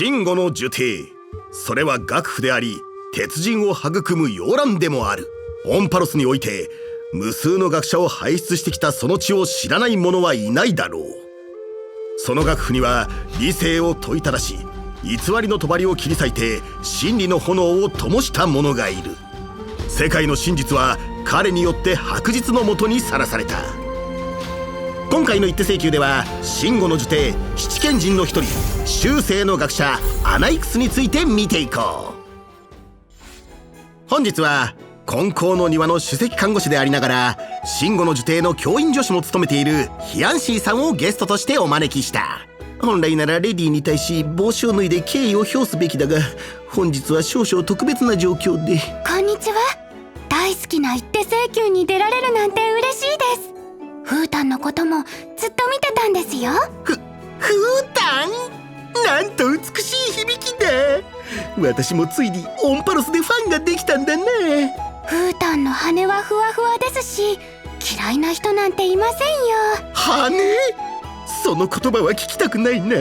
真吾の呪帝、それは楽譜であり鉄人を育む摇籃でもある。オンパロスにおいて無数の学者を輩出してきたその地を知らない者はいないだろう。その楽譜には理性を問いただし、偽りの帳を切り裂いて真理の炎を灯した者がいる。世界の真実は彼によって白日のもとにさらされた。今回の一手請求では真吾の呪帝七賢人の一人終生の学者アナイクスについて見ていこう。本日は金光の庭の首席看護師でありながら真吾の呪帝の教員助手も務めているヒアンシーさんをゲストとしてお招きした。本来ならレディに対し帽子を脱いで敬意を表すべきだが、本日は少々特別な状況で。こんにちは。大好きな一手請求に出られるなんて嬉しいです。フータンのこともずっと見てたんですよ。フータン、なんと美しい響きだ。私もついにオンパロスでファンができたんだね。フータンの羽はふわふわですし、嫌いな人なんていませんよ。羽？その言葉は聞きたくないな。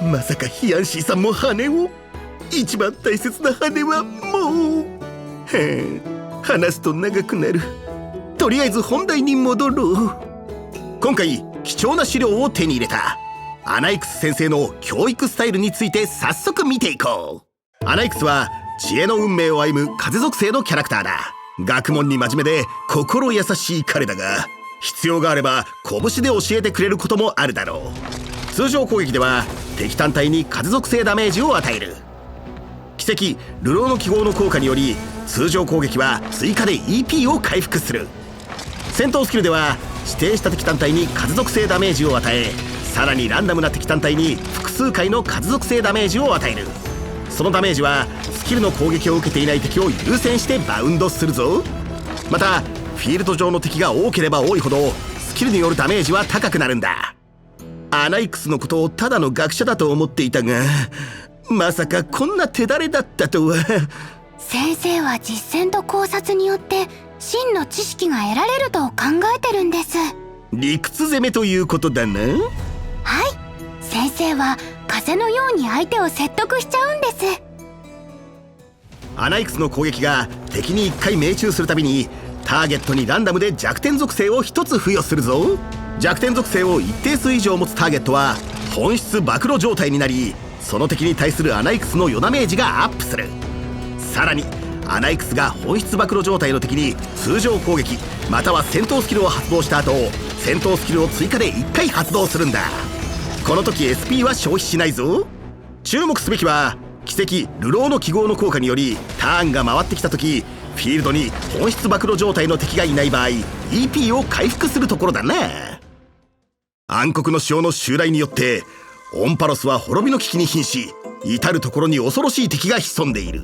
まさかヒアンシーさんも羽を？一番大切な羽はもう。話すと長くなる。とりあえず本題に戻ろう。今回貴重な資料を手に入れた。アナイクス先生の教育スタイルについて早速見ていこう。アナイクスは知恵の運命を歩む風属性のキャラクターだ。学問に真面目で心優しい彼だが、必要があれば拳で教えてくれることもあるだろう。通常攻撃では敵単体に風属性ダメージを与える。奇跡流浪の記号の効果により通常攻撃は追加で EP を回復する。戦闘スキルでは指定した敵単体に風属性ダメージを与え、さらにランダムな敵単体に複数回の風属性ダメージを与える。そのダメージはスキルの攻撃を受けていない敵を優先してバウンドするぞ。またフィールド上の敵が多ければ多いほどスキルによるダメージは高くなるんだ。アナイクスのことをただの学者だと思っていたが、まさかこんな手だれだったとは。先生は実践と考察によって真の知識が得られると考えてるんです。理屈攻めということだな。はい、先生は風のように相手を説得しちゃうんです。アナイクスの攻撃が敵に1回命中するたびにターゲットにランダムで弱点属性を1つ付与するぞ。弱点属性を一定数以上持つターゲットは本質暴露状態になり、その敵に対するアナイクスの余ダメージがアップする。さらにアナイクスが本質暴露状態の敵に通常攻撃または戦闘スキルを発動した後、戦闘スキルを追加で1回発動するんだ。この時 SP は消費しないぞ。注目すべきは奇跡流浪の記号の効果によりターンが回ってきた時、フィールドに本質暴露状態の敵がいない場合 EP を回復するところだな。暗黒の潮の襲来によってオンパロスは滅びの危機に瀕し、至る所に恐ろしい敵が潜んでいる。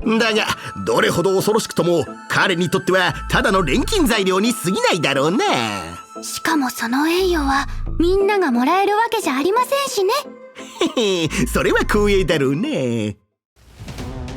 だがどれほど恐ろしくとも彼にとってはただの錬金材料に過ぎないだろうな。しかもその栄誉はみんながもらえるわけじゃありませんしね。それは光栄だろうね。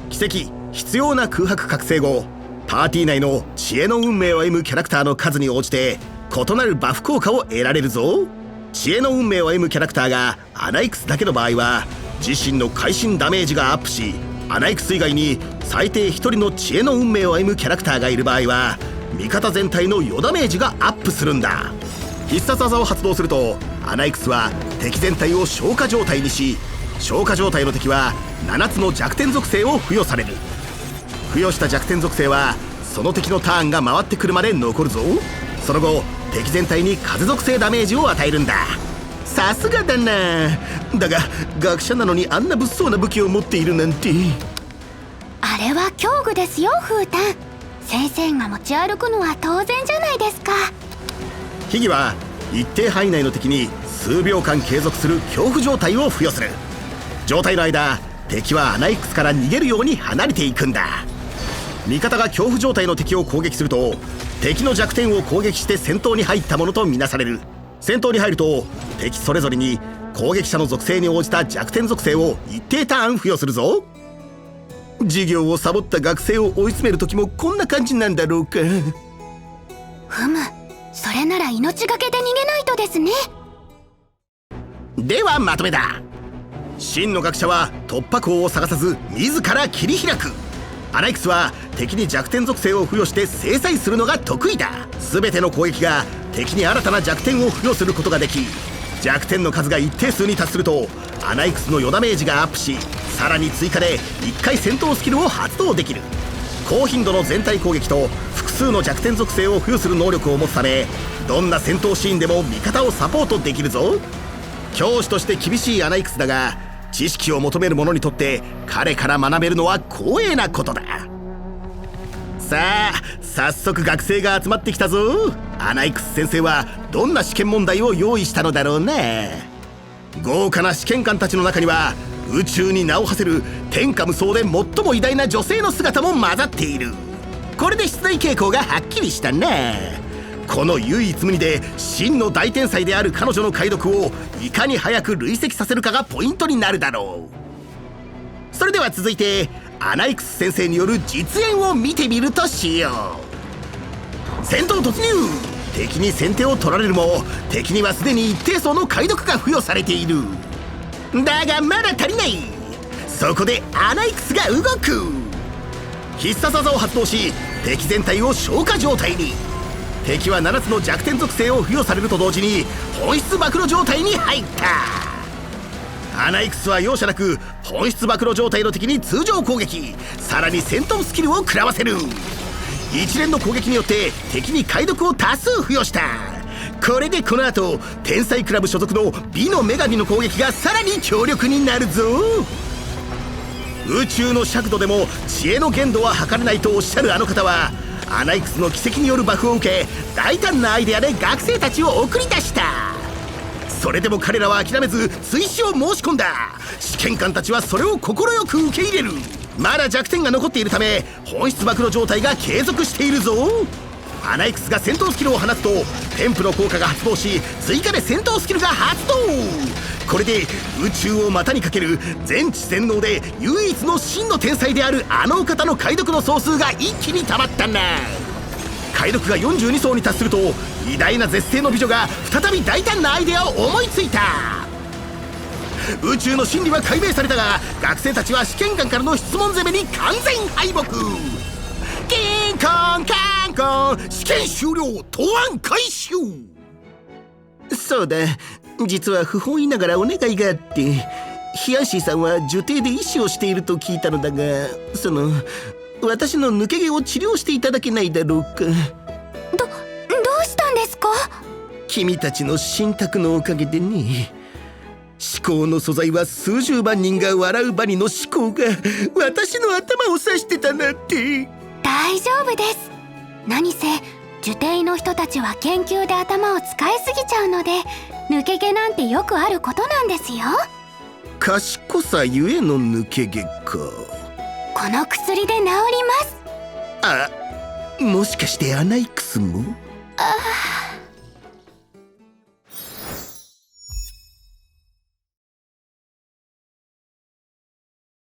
奇跡必要な空白覚醒後、パーティー内の知恵の運命を歩むキャラクターの数に応じて異なるバフ効果を得られるぞ。知恵の運命を歩むキャラクターがアナイクスだけの場合は自身の会心ダメージがアップし、アナイクス以外に最低1人の知恵の運命を歩むキャラクターがいる場合は味方全体の余ダメージがアップするんだ。必殺技を発動するとアナイクスは敵全体を消化状態にし、消化状態の敵は7つの弱点属性を付与される。付与した弱点属性はその敵のターンが回ってくるまで残るぞ。その後敵全体に風属性ダメージを与えるんだ。さすがだな。だが学者なのにあんな物騒な武器を持っているなんて。あれは教具ですよフータン。先生が持ち歩くのは当然じゃないですか。秘技は一定範囲内の敵に数秒間継続する恐怖状態を付与する。状態の間敵はアナイクスから逃げるように離れていくんだ。味方が恐怖状態の敵を攻撃すると敵の弱点を攻撃して戦闘に入ったものとみなされる。戦闘に入ると敵それぞれに攻撃者の属性に応じた弱点属性を一定ターン付与するぞ。授業をサボった学生を追い詰める時もこんな感じなんだろうか。ふむ、それなら命がけで逃げないとですね。ではまとめだ。真の学者は突破口を探さず自ら切り開く。アナイクスは敵に弱点属性を付与して制裁するのが得意だ。全ての攻撃が敵に新たな弱点を付与することができ、弱点の数が一定数に達するとアナイクスの余ダメージがアップし、さらに追加で1回戦闘スキルを発動できる。高頻度の全体攻撃と複数の弱点属性を付与する能力を持つため、どんな戦闘シーンでも味方をサポートできるぞ。教師として厳しいアナイクスだが、知識を求める者にとって彼から学べるのは光栄なことだ。さあ早速学生が集まってきたぞ。アナイクス先生はどんな試験問題を用意したのだろうね。豪華な試験官たちの中には宇宙に名を馳せる天下無双で最も偉大な女性の姿も混ざっている。これで出題傾向がはっきりしたね。この唯一無二で真の大天才である彼女の解読をいかに早く累積させるかがポイントになるだろう。それでは続いてアナイクス先生による実演を見てみるとしよう。戦闘突入。敵に先手を取られるも敵にはすでに一定層の解読が付与されている。だがまだ足りない。そこでアナイクスが動く。必殺技を発動し敵全体を消化状態に。敵は7つの弱点属性を付与されると同時に本質暴露状態に入った。アナイクスは容赦なく本質暴露状態の敵に通常攻撃、さらに戦闘スキルを食らわせる。一連の攻撃によって敵に解読を多数付与した。これでこの後天才クラブ所属の美の女神の攻撃がさらに強力になるぞ。宇宙の尺度でも知恵の限度は測れないとおっしゃるあの方は、アナイクスの奇跡によるバフを受け大胆なアイデアで学生たちを送り出した。それでも彼らは諦めず追試を申し込んだ。試験官たちはそれを快く受け入れる。まだ弱点が残っているため本質暴露状態が継続しているぞ。アナイクスが戦闘スキルを放つとテンプの効果が発動し追加で戦闘スキルが発動。これで宇宙を股にかける全知全能で唯一の真の天才であるあの方の解読の総数が一気にたまったんだ。解読が42層に達すると偉大な絶世の美女が再び大胆なアイデアを思いついた。宇宙の真理は解明されたが学生たちは試験官からの質問攻めに完全敗北。キンコンカンコン、試験終了、答案回収。そうだ、実は不本意ながらお願いがあって、ヒヤンシーさんは女帝で医師をしていると聞いたのだが、私の抜け毛を治療していただけないだろうか。どうしたんですか？君たちの信託のおかげでね。思考の素材は数十万人が笑うバニの思考が私の頭を指してたなんて。大丈夫です。何せ受帝の人たちは研究で頭を使いすぎちゃうので、抜け毛なんてよくあることなんですよ。賢さゆえの抜け毛か。この薬で治ります。もしかしてアナイクスも？ああ。